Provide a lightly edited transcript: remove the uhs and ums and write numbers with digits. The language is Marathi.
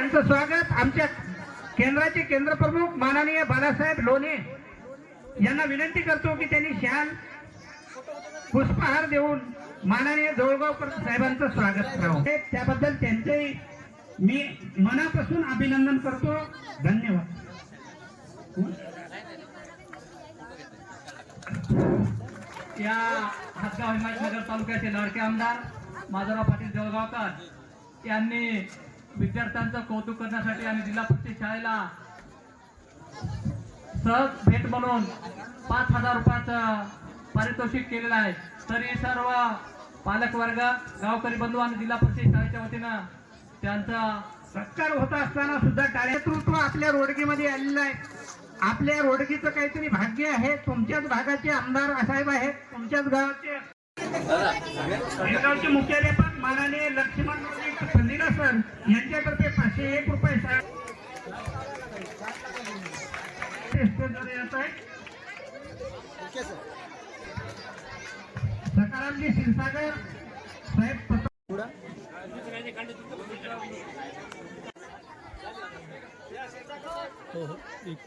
यांचं स्वागत आमच्या केंद्राचे केंद्रप्रमुख माननीय बाळासाहेब लोणे यांना विनंती करतो की त्यांनी शाल पुष्पहार देऊन माननीय जोळगावकर साहेबांचं स्वागत करावं। त्याबद्दल त्यांचे मी मनापासून अभिनंदन करतो। धन्यवाद। या हदगाव हिमायतनगर तालुक्याचे लाडके आमदार माधवराव पाटील जोळगावकर यांनी विद्यार्थ्यांचं कौतुक करण्यासाठी आणि जिल्हा परिषद शाळेला सहज भेट म्हणून 5,000 रुपयाचं पारितोषिक केलेलं आहे। तरी सर्व पालक वर्ग, गावकरी बंधू आणि जिल्हा परिषद शाळेच्या वतीनं त्यांचा सत्कार होत असताना सुद्धा नेतृत्व आपल्या रोडगीमध्ये आलेलं आहे। आपल्या रोडगीचं काहीतरी भाग्य आहे। तुमच्याच भागाचे आमदार साहेब आहेत, तुमच्याच गावाचे गावचे मुख्याध्यापक माननीय लक्ष्मण खंदिला सर यांच्यातर्फे 501 रुपये सकारामजी क्षीरसागर साहेब हो एक